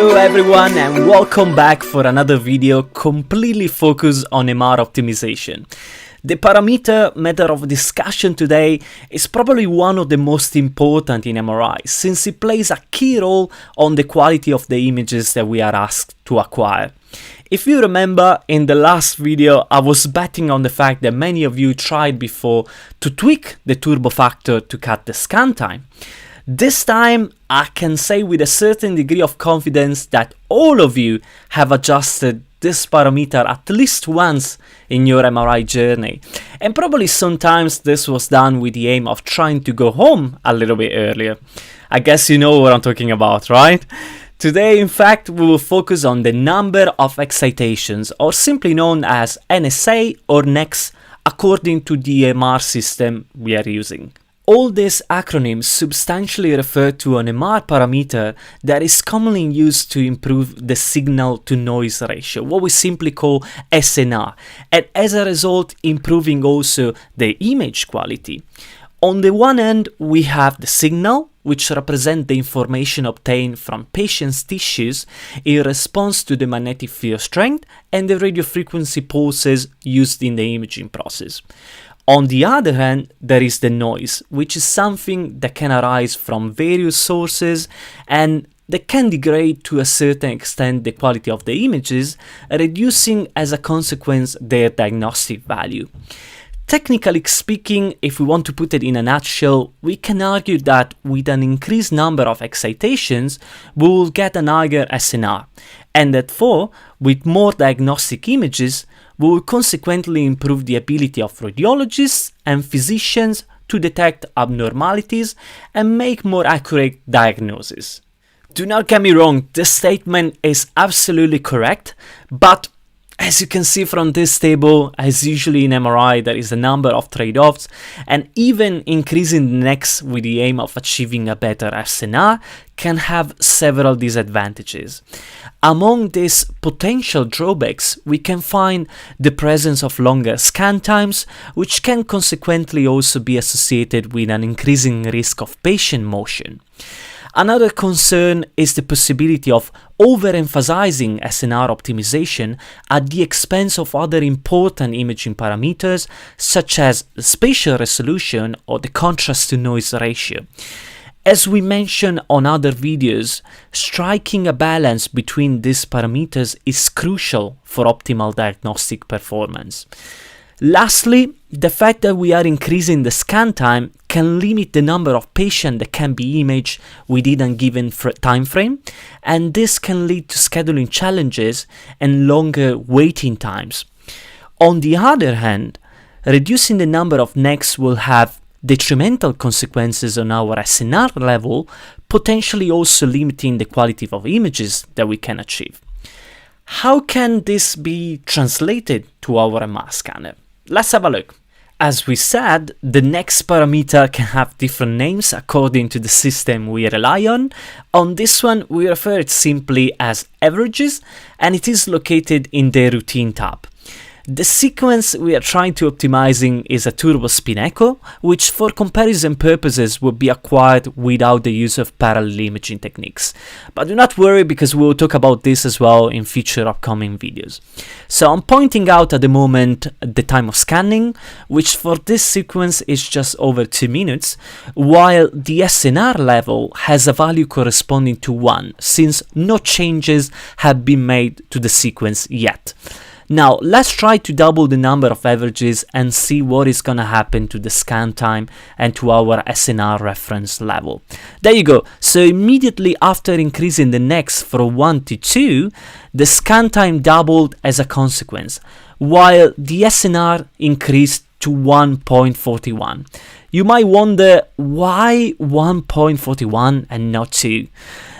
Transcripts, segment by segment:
Hello everyone and welcome back for another video completely focused on MR optimization. The parameter matter of discussion today is probably one of the most important in MRI since it plays a key role on the quality of the images that we are asked to acquire. If you remember, in the last video I was betting on the fact that many of you tried before to tweak the turbo factor to cut the scan time. This time I can say with a certain degree of confidence that all of you have adjusted this parameter at least once in your MRI journey, and probably sometimes this was done with the aim of trying to go home a little bit earlier. I guess you know what I'm talking about, right? Today, in fact, we will focus on the number of excitations, or simply known as NSA or NEX, according to the MR system we are using. All these acronyms substantially refer to an MR parameter that is commonly used to improve the signal-to-noise ratio, what we simply call SNR, and as a result improving also the image quality. On the one end, we have the signal, which represents the information obtained from patient's tissues in response to the magnetic field strength and the radio frequency pulses used in the imaging process. On the other hand, there is the noise, which is something that can arise from various sources and that can degrade to a certain extent the quality of the images, reducing as a consequence their diagnostic value. Technically speaking, if we want to put it in a nutshell, we can argue that with an increased number of excitations, we will get an higher SNR, and therefore, with more diagnostic images, we will consequently improve the ability of radiologists and physicians to detect abnormalities and make more accurate diagnoses. Do not get me wrong, this statement is absolutely correct, but as you can see from this table, as usually in MRI, there is a number of trade-offs, and even increasing the NEX with the aim of achieving a better SNR can have several disadvantages. Among these potential drawbacks, we can find the presence of longer scan times, which can consequently also be associated with an increasing risk of patient motion. Another concern is the possibility of overemphasizing SNR optimization at the expense of other important imaging parameters such as spatial resolution or the contrast-to-noise ratio. As we mentioned on other videos, striking a balance between these parameters is crucial for optimal diagnostic performance. Lastly, the fact that we are increasing the scan time can limit the number of patients that can be imaged within a given time frame, and this can lead to scheduling challenges and longer waiting times. On the other hand, reducing the number of NEX will have detrimental consequences on our SNR level, potentially also limiting the quality of images that we can achieve. How can this be translated to our MR scanner? Let's have a look. As we said, the NEX parameter can have different names according to the system we rely on. On this one, we refer it simply as averages, and it is located in the routine tab. The sequence we are trying to optimizing is a turbo spin echo, which for comparison purposes would be acquired without the use of parallel imaging techniques. But do not worry, because we will talk about this as well in future upcoming videos. So I'm pointing out at the moment the time of scanning, which for this sequence is just over 2 minutes, while the SNR level has a value corresponding to 1, since no changes have been made to the sequence yet. Now, let's try to double the number of averages and see what is gonna happen to the scan time and to our SNR reference level. There you go. So immediately after increasing the NEX from 1 to 2, the scan time doubled as a consequence, while the SNR increased to 1.41. You might wonder why 1.41 and not 2.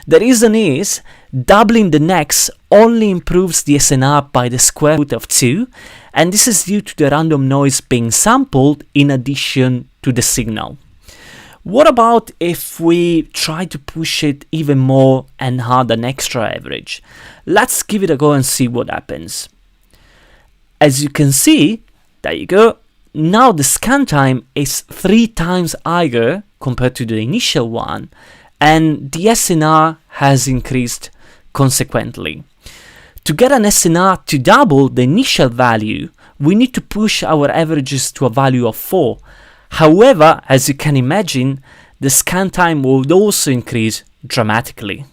The reason is, doubling the NEX only improves the SNR by the square root of 2, and this is due to the random noise being sampled in addition to the signal. What about if we try to push it even more and add an extra average? Let's give it a go and see what happens. As you can see, there you go, now the scan time is 3 times higher compared to the initial one, and the SNR has increased consequently. To get an SNR to double the initial value, we need to push our averages to a value of 4. However, as you can imagine, the scan time would also increase dramatically.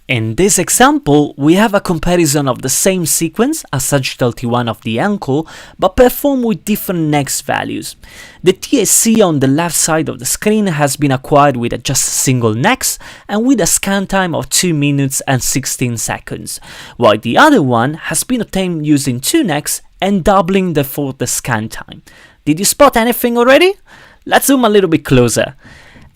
In this example, we have a comparison of the same sequence, a sagittal T1 of the ankle, but performed with different NEX values. The TSC on the left side of the screen has been acquired with just a single NEX and with a scan time of 2 minutes and 16 seconds, while the other one has been obtained using 2 NEX and doubling the scan time. Did you spot anything already? Let's zoom a little bit closer.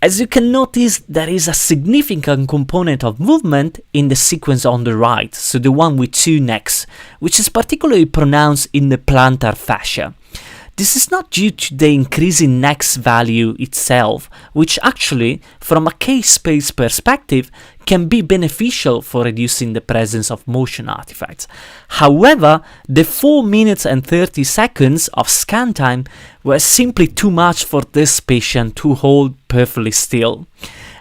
As you can notice, there is a significant component of movement in the sequence on the right, so the one with 2 NEX, which is particularly pronounced in the plantar fascia. This is not due to the increasing NEX value itself, which actually, from a case space perspective, can be beneficial for reducing the presence of motion artifacts. However, the 4 minutes and 30 seconds of scan time were simply too much for this patient to hold perfectly still.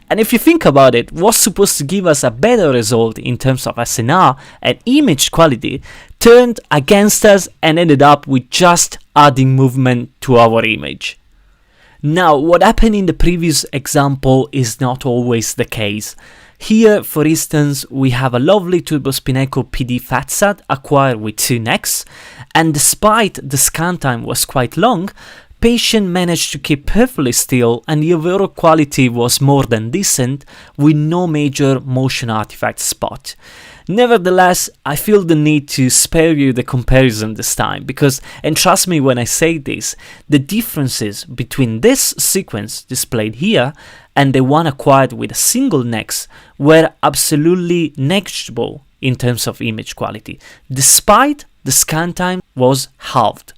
And if you think about it, what's supposed to give us a better result in terms of SNR and image quality turned against us and ended up with just adding movement to our image. Now, what happened in the previous example is not always the case. Here, for instance, we have a lovely turbospin echo PD FATSAT acquired with 2 NEX, and despite the scan time was quite long, patient managed to keep perfectly still and the overall quality was more than decent with no major motion artifact spot. Nevertheless, I feel the need to spare you the comparison this time because, and trust me when I say this, the differences between this sequence displayed here and the one acquired with a single NEX were absolutely negligible in terms of image quality, despite the scan time was halved.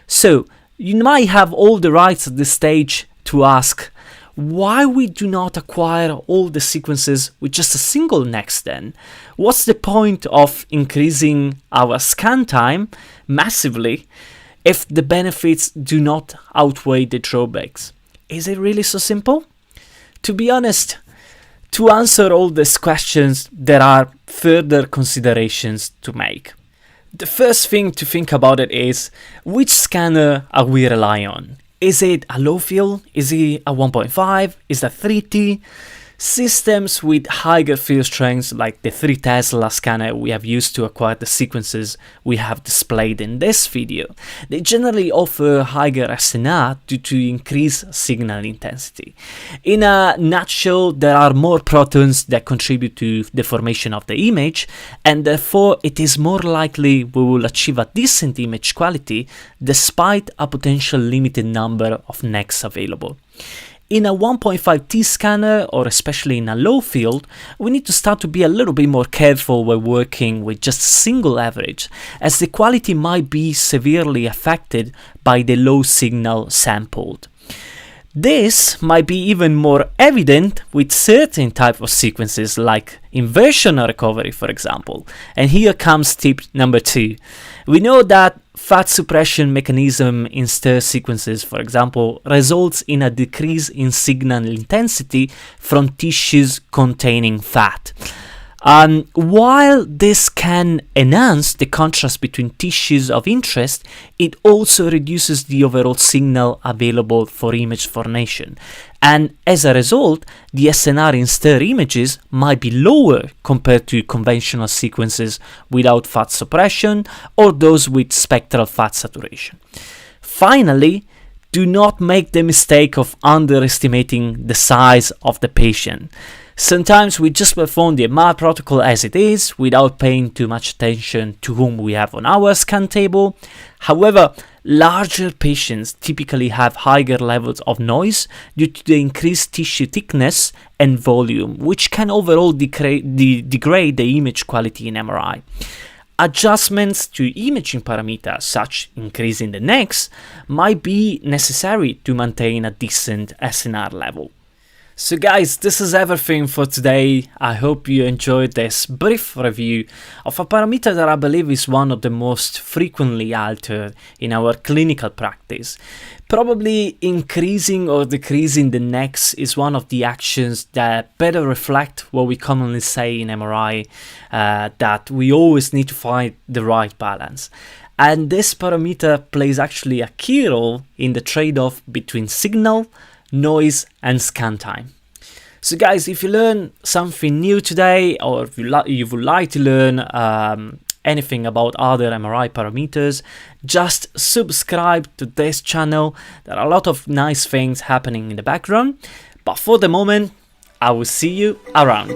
So, you might have all the rights at this stage to ask why we do not acquire all the sequences with just a single NEX then? What's the point of increasing our scan time massively if the benefits do not outweigh the drawbacks? Is it really so simple? To be honest, to answer all these questions, there are further considerations to make. The first thing to think about it is, which scanner are we relying on? Is it a low field? Is it a 1.5? Is that 3T? Systems with higher field strengths like the 3 Tesla scanner we have used to acquire the sequences we have displayed in this video, they generally offer higher SNR due to increased signal intensity. In a nutshell, there are more protons that contribute to the formation of the image, and therefore it is more likely we will achieve a decent image quality despite a potential limited number of NEX available. In a 1.5T scanner, or especially in a low field, we need to start to be a little bit more careful when working with just single average, as the quality might be severely affected by the low signal sampled. This might be even more evident with certain type of sequences like inversion recovery, for example. And here comes tip number 2. We know that fat suppression mechanism in stir sequences, for example, results in a decrease in signal intensity from tissues containing fat. While this can enhance the contrast between tissues of interest, it also reduces the overall signal available for image formation. And as a result, the SNR in stir images might be lower compared to conventional sequences without fat suppression or those with spectral fat saturation. Finally, do not make the mistake of underestimating the size of the patient. Sometimes we just perform the MR protocol as it is without paying too much attention to whom we have on our scan table. However, larger patients typically have higher levels of noise due to the increased tissue thickness and volume, which can overall degrade the image quality in MRI. Adjustments to imaging parameters, such increasing the NEX, might be necessary to maintain a decent SNR level. So guys, this is everything for today. I hope you enjoyed this brief review of a parameter that I believe is one of the most frequently altered in our clinical practice. Probably increasing or decreasing the NEX is one of the actions that better reflect what we commonly say in MRI, that we always need to find the right balance. And this parameter plays actually a key role in the trade-off between signal, noise and scan time. So guys, if you learn something new today, or if you would like to learn anything about other MRI parameters, just subscribe to this channel. There are a lot of nice things happening in the background, but for the moment I will see you around.